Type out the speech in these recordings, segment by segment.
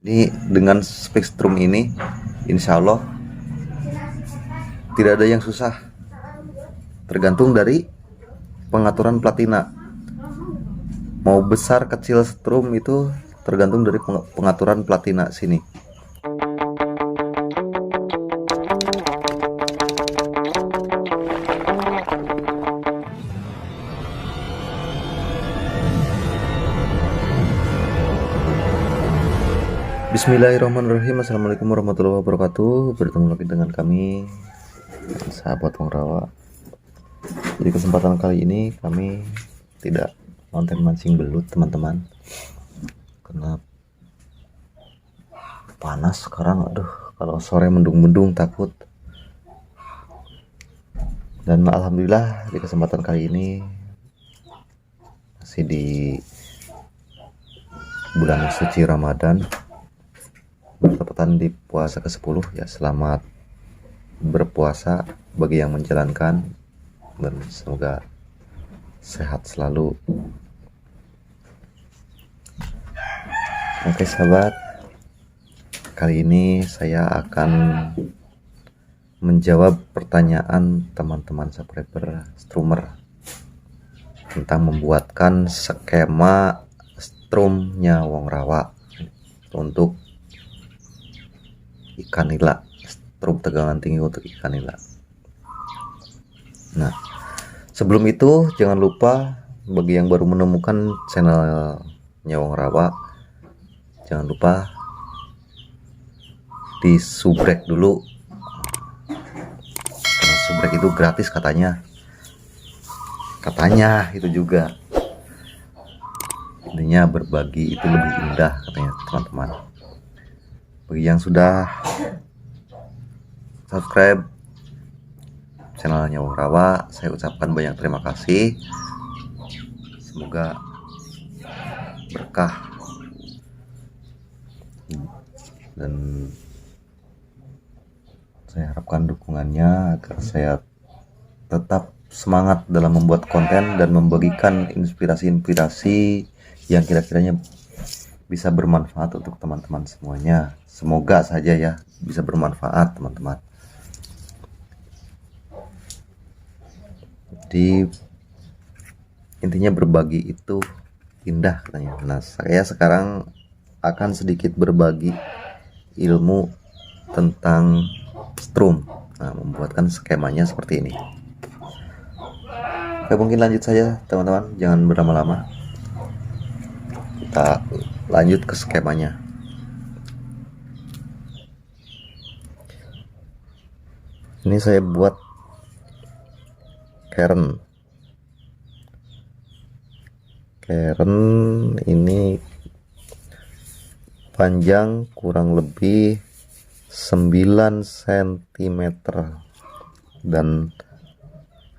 Ini dengan spektrum ini, insya Allah tidak ada yang susah. Tergantung dari pengaturan platina. Mau besar kecil strum itu tergantung dari pengaturan platina sini. Bismillahirrahmanirrahim. Assalamualaikum warahmatullahi wabarakatuh. Bertemu lagi dengan kami, sahabat Wong Rawa. Di kesempatan kali ini kami tidak konten mancing belut, teman-teman, karena panas sekarang. Aduh, kalau sore mendung-mendung takut. Dan alhamdulillah di kesempatan kali ini masih di bulan suci Ramadan, bertepatan di puasa ke-10 ya. Selamat berpuasa bagi yang menjalankan, dan semoga sehat selalu. Oke sahabat, kali ini saya akan menjawab pertanyaan teman-teman subscriber strummer tentang membuatkan skema strumnya Wong Rawa untuk ikan nila, strum tegangan tinggi untuk ikan nila. Nah, sebelum itu jangan lupa bagi yang baru menemukan channelnya Wong Rawa, jangan lupa di subrek dulu, karena subrek itu gratis katanya itu juga. Intinya berbagi itu lebih indah katanya, teman-teman. Bagi yang sudah subscribe channelnya Wong Rawa, saya ucapkan banyak terima kasih. Semoga berkah dan saya harapkan dukungannya agar saya tetap semangat dalam membuat konten dan membagikan inspirasi-inspirasi yang kira-kiranya bisa bermanfaat untuk teman-teman semuanya. Semoga saja ya bisa bermanfaat, teman-teman. Jadi intinya berbagi itu indah katanya. Nah, saya sekarang akan sedikit berbagi ilmu tentang strum. Nah, membuatkan skemanya seperti ini. Oke, mungkin lanjut saja teman-teman, jangan berlama-lama. Kita lanjut ke skemanya. Ini saya buat keren ini panjang kurang lebih 9 cm dan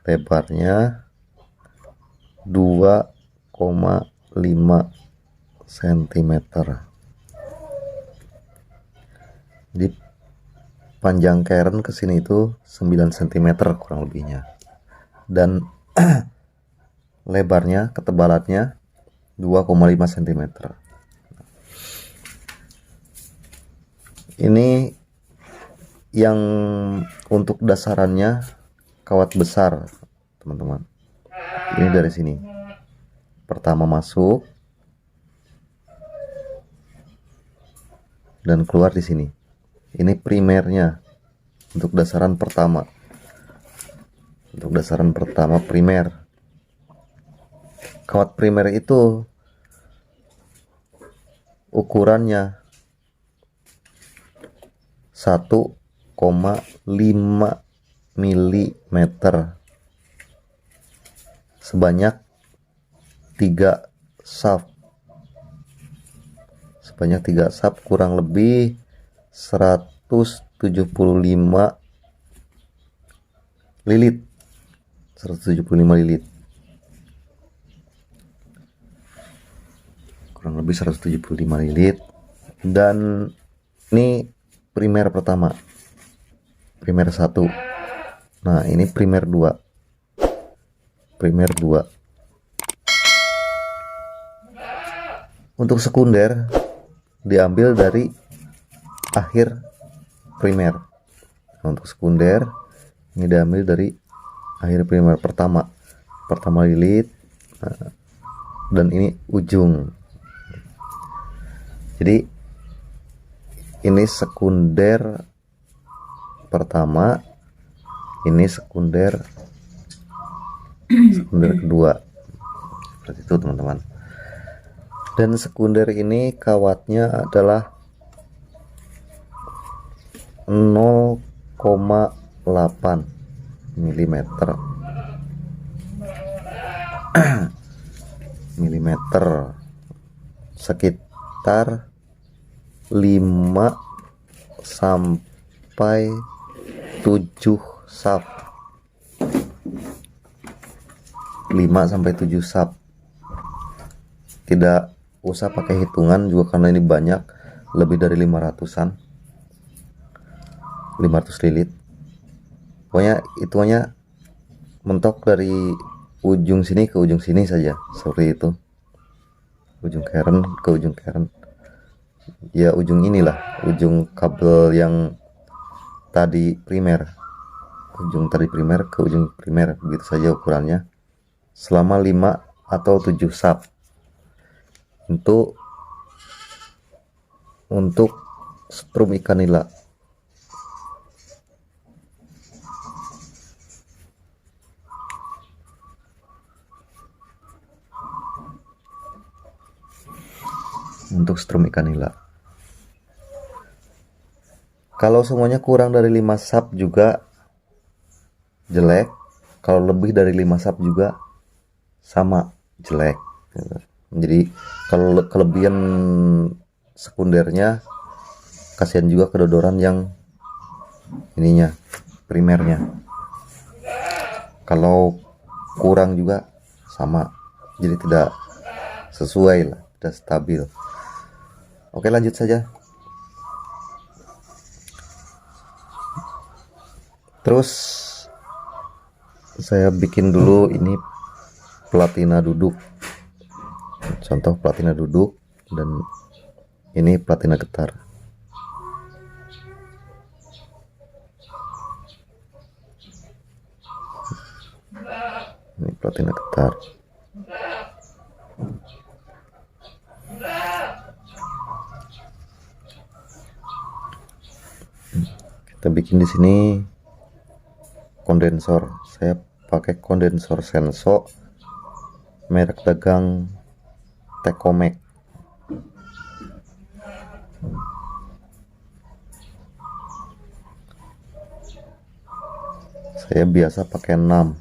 lebarnya 2,5 cm. Jadi panjang keren ke sini itu 9 cm kurang lebihnya, dan lebarnya, ketebalannya 2,5 cm. Ini yang untuk dasarannya kawat besar, teman-teman. Ini dari sini. Pertama masuk dan keluar di sini. Ini primernya untuk dasaran pertama. Untuk dasaran pertama primer. Kawat primer itu ukurannya 1,5 mm sebanyak 3 shaft. Sebanyak 3 shaft kurang lebih 175 lilit. 175 lilit. Kurang lebih 175 lilit. Dan ini primer pertama, primer 1. Nah, ini primer 2. Primer 2. Untuk sekunder diambil dari akhir primer. Untuk sekunder ini diambil dari akhir primer pertama lilit, dan ini ujung. Jadi ini sekunder pertama, ini sekunder kedua, seperti itu teman-teman. Dan sekunder ini kawatnya adalah 0,8 mm sekitar 5 sampai 7 sap. 5 sampai 7 sap. Tidak usah pakai hitungan juga karena ini banyak, lebih dari 500-an. 500 lilit. Pokoknya hitungannya mentok dari ujung sini ke ujung sini saja, seperti itu. Ujung keren ke ujung keren. Ya ujung inilah, ujung kabel yang tadi primer. Ujung tadi primer ke ujung primer, begitu saja ukurannya. Selama 5 atau 7 sap. Untuk strum ikan nila. Untuk strum ikan nila. Kalau semuanya kurang dari 5 sap juga jelek. Kalau lebih dari 5 sap juga sama jelek. Jadi kalau kelebihan sekundernya, kasihan juga kedodoran yang ininya, primernya. Kalau kurang juga sama, jadi tidak sesuai lah, tidak stabil. Oke, lanjut saja. Terus saya bikin dulu ini platina duduk. Contoh platina duduk, dan ini platina getar. Ini platina getar. Kita bikin di sini kondensor. Saya pakai kondensor Senso merek dagang Tekomek. Saya biasa pakai 6.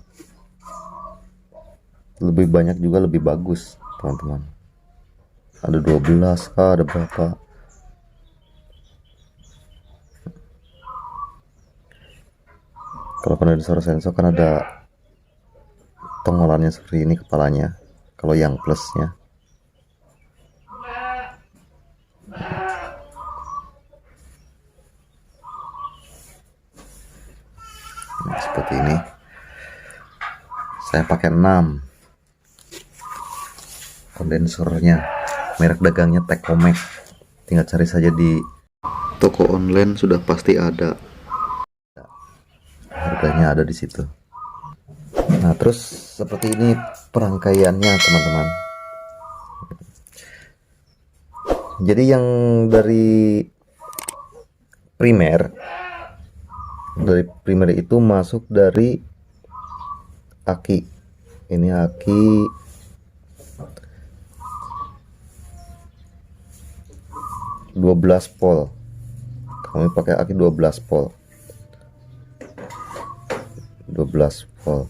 Lebih banyak juga lebih bagus, teman-teman. Ada 12 kah, ada berapa? Kalau kondensor Senso kan ada tongolannya seperti ini kepalanya. Kalau yang plusnya. Nah, seperti ini. Saya pakai 6 kondensornya, merek dagangnya Tekomek. Tinggal cari saja di toko online, sudah pasti ada. Harganya ada di situ. Nah, terus seperti ini perangkaiannya, teman-teman. Jadi yang dari primer itu masuk dari aki. Ini aki 12 volt. Kami pakai aki 12 volt. 12 volt.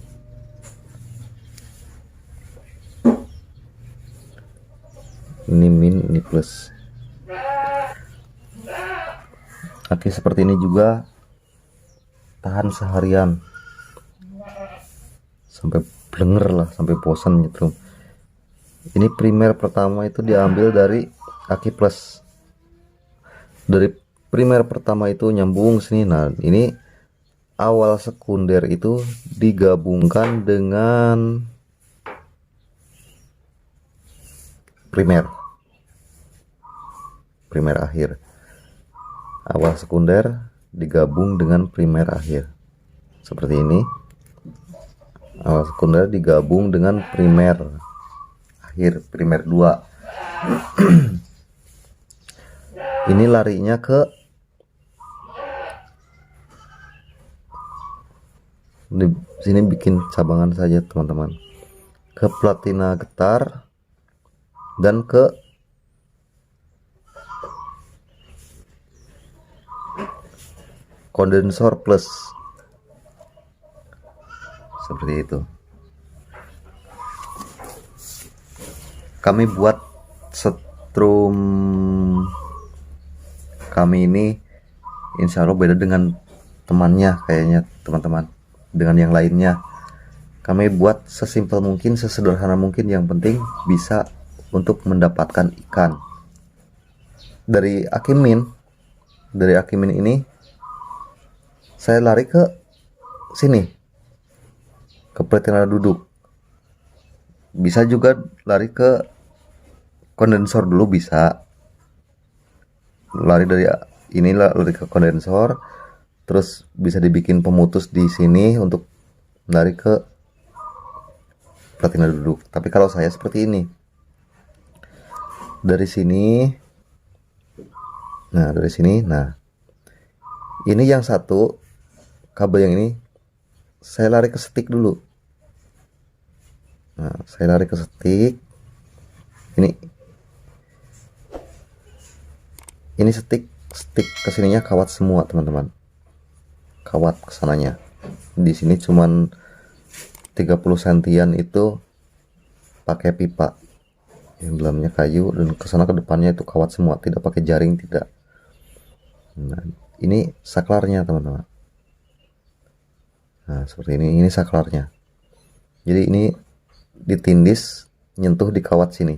Ini min, ini plus. Aki seperti ini juga tahan seharian, sampai blenger lah, sampai bosan nyetrum. Ini primer pertama itu diambil dari aki plus. Dari primer pertama itu nyambung sini. Nah, ini awal sekunder itu digabungkan dengan primer primer akhir. Awal sekunder digabung dengan primer akhir. Seperti ini. Awal sekunder digabung dengan primer akhir, primer 2. Ini larinya ke di sini, bikin cabangan saja teman-teman, ke platina getar dan ke kondensor plus, seperti itu. Kami buat setrum kami ini insya Allah beda dengan temannya kayaknya teman-teman, dengan yang lainnya. Kami buat sesimpel mungkin, sesederhana mungkin, yang penting bisa untuk mendapatkan ikan. Dari Akimin ini saya lari ke sini, ke platina duduk. Bisa juga lari ke kondensor dulu, bisa lari dari ini, lari ke kondensor, terus bisa dibikin pemutus di sini untuk lari ke platina duduk. Tapi kalau saya seperti ini, dari sini, nah ini yang satu kabel yang ini saya lari ke stick dulu. Nah, saya lari ke stick ini stick kesininya kawat semua teman-teman, kawat kesananya. Di sini cuman 30 sentian itu pakai pipa yang dalamnya kayu, dan kesana ke depannya itu kawat semua, tidak pakai jaring, tidak. Nah, ini saklarnya teman-teman. Nah, seperti ini saklarnya. Jadi ini ditindis, nyentuh di kawat sini,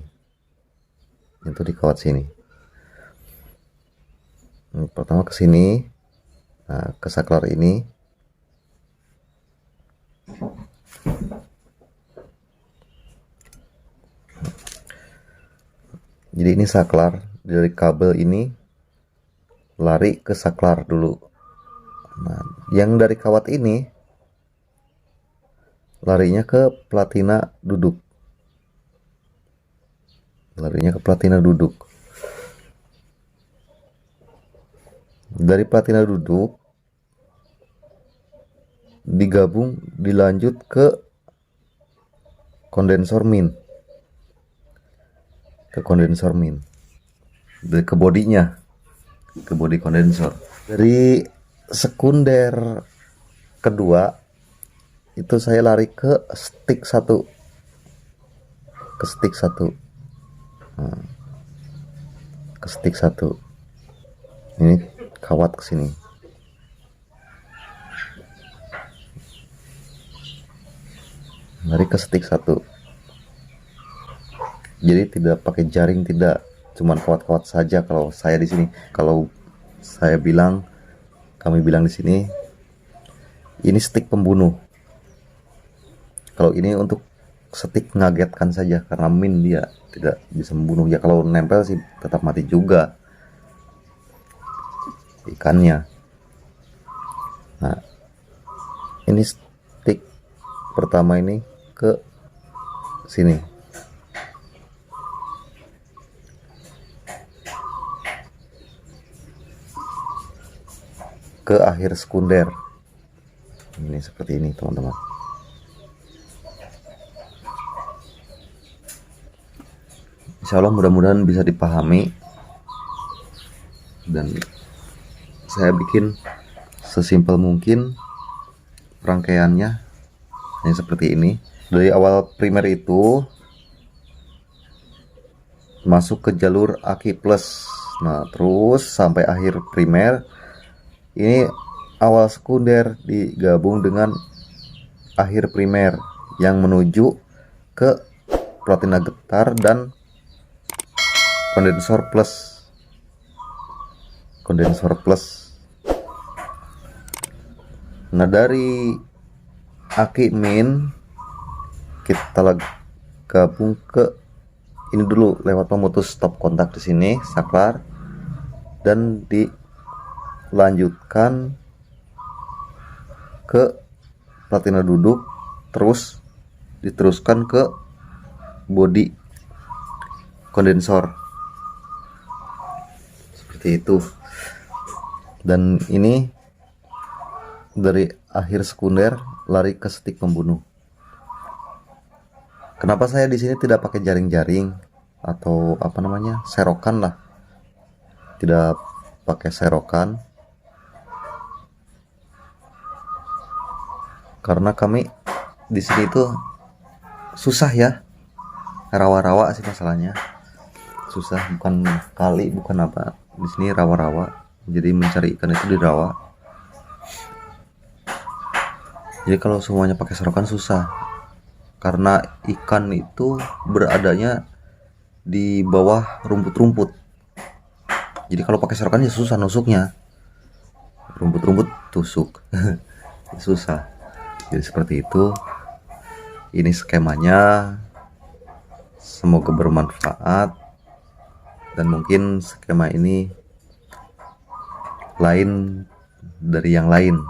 pertama ke sini, nah ke saklar ini. Jadi ini saklar, dari kabel ini lari ke saklar dulu. Nah, yang dari kawat ini larinya ke platina duduk. Dari platina duduk digabung, dilanjut ke kondensor min, ke bodinya, ke bodi kondensor. Dari sekunder kedua itu saya lari ke stick 1, nah, ke stick 1. Ini kawat ke sini. Lari ke stick 1. Jadi tidak pakai jaring, tidak, cuman kawat-kawat saja kalau saya di sini. Kalau saya bilang, kami bilang di sini, ini stick pembunuh. Kalau ini untuk stick ngagetkan saja, karena min dia tidak bisa membunuh. Ya kalau nempel sih tetap mati juga ikannya. Nah, ini stick pertama ini ke sini, ke akhir sekunder. Ini seperti ini teman-teman. Insya Allah mudah-mudahan bisa dipahami, dan saya bikin sesimpel mungkin rangkaiannya yang seperti ini. Dari awal primer itu masuk ke jalur aki plus, nah terus sampai akhir primer. Ini awal sekunder digabung dengan akhir primer yang menuju ke platina getar dan kondensor plus. Nah, dari aki min kita gabung ke ini dulu lewat pemutus stop kontak di sini, saklar. dan dilanjutkan ke platina duduk, terus diteruskan ke bodi kondensor seperti itu. Dan ini dari akhir sekunder lari ke stik pembunuh. Kenapa saya di sini tidak pakai jaring-jaring atau serokan lah, tidak pakai serokan? Karena kami di sini itu susah ya, rawa-rawa sih masalahnya, susah, bukan kali, bukan apa, di sini rawa-rawa, jadi mencari ikan itu di rawa. Jadi kalau semuanya pakai serokan susah, karena ikan itu beradanya di bawah rumput-rumput. Jadi kalau pakai serokan ya susah nusuknya, rumput-rumput tusuk susah. Jadi seperti itu. Ini skemanya, semoga bermanfaat, dan mungkin skema ini lain dari yang lain.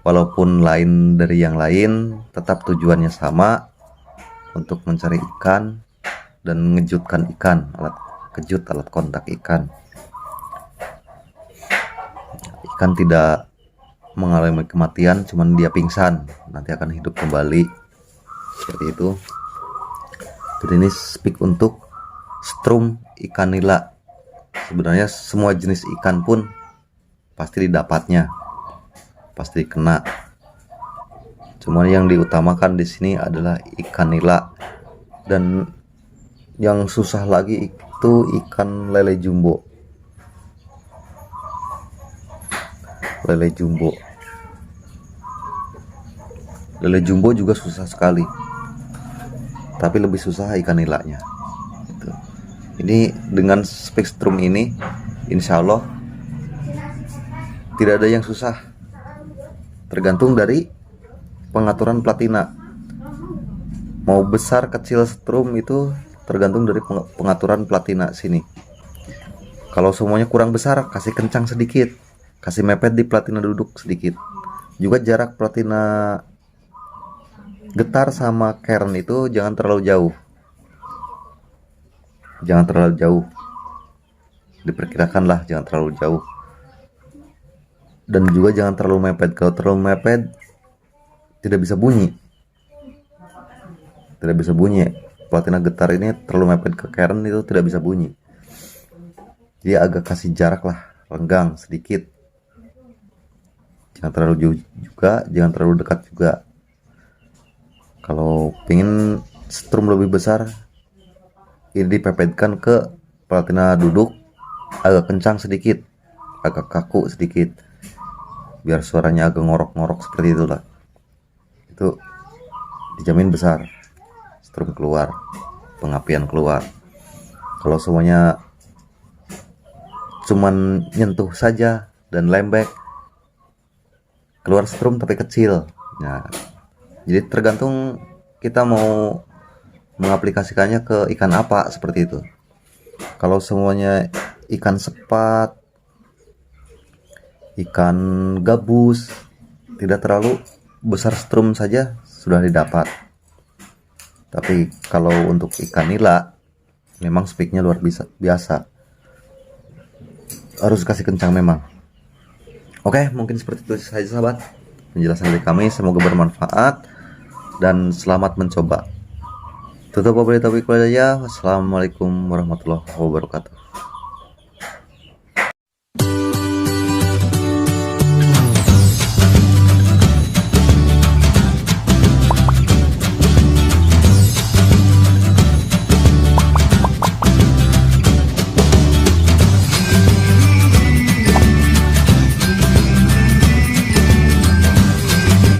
Walaupun lain dari yang lain, tetap tujuannya sama, untuk mencari ikan dan mengejutkan ikan, alat kontak ikan. Ikan tidak mengalami kematian, cuman dia pingsan, nanti akan hidup kembali, seperti itu. Jadi ini speak untuk strum ikan nila. Sebenarnya semua jenis ikan pun pasti didapatnya, pasti kena. Cuma yang diutamakan di sini adalah ikan nila, dan yang susah lagi itu ikan lele jumbo. Lele jumbo juga susah sekali, tapi lebih susah ikan nilanya. Gitu. Ini dengan spektrum ini, insya Allah tidak ada yang susah. Tergantung dari pengaturan platina. Mau besar kecil strum itu tergantung dari pengaturan platina sini. Kalau semuanya kurang besar, kasih kencang sedikit, kasih mepet di platina duduk sedikit. Juga jarak platina getar sama kern itu jangan terlalu jauh. Jangan terlalu jauh. Diperkirakan lah jangan terlalu jauh. Dan juga jangan terlalu mepet. Kalau terlalu mepet tidak bisa bunyi. Tidak bisa bunyi. Platina getar ini terlalu mepet ke kern itu tidak bisa bunyi. Jadi agak kasih jarak lah, renggang sedikit. Jangan terlalu jauh juga, jangan terlalu dekat juga. Kalau pengen strum lebih besar, ini dipepetkan ke platina duduk agak kencang sedikit, agak kaku sedikit, biar suaranya agak ngorok-ngorok seperti itulah. Itu dijamin besar, strum keluar, pengapian keluar. Kalau semuanya cuman nyentuh saja dan lembek, keluar strum tapi kecil. Nah, jadi tergantung kita mau mengaplikasikannya ke ikan apa, seperti itu. Kalau semuanya ikan sepat, ikan gabus, tidak terlalu besar strum saja sudah didapat. Tapi kalau untuk ikan nila, memang speaknya luar biasa. Harus kasih kencang memang. Oke, mungkin seperti itu saja sahabat penjelasan dari kami, semoga bermanfaat dan selamat mencoba. Tutup wabillahi taufiq wal hidayah. Wassalamualaikum warahmatullahi wabarakatuh.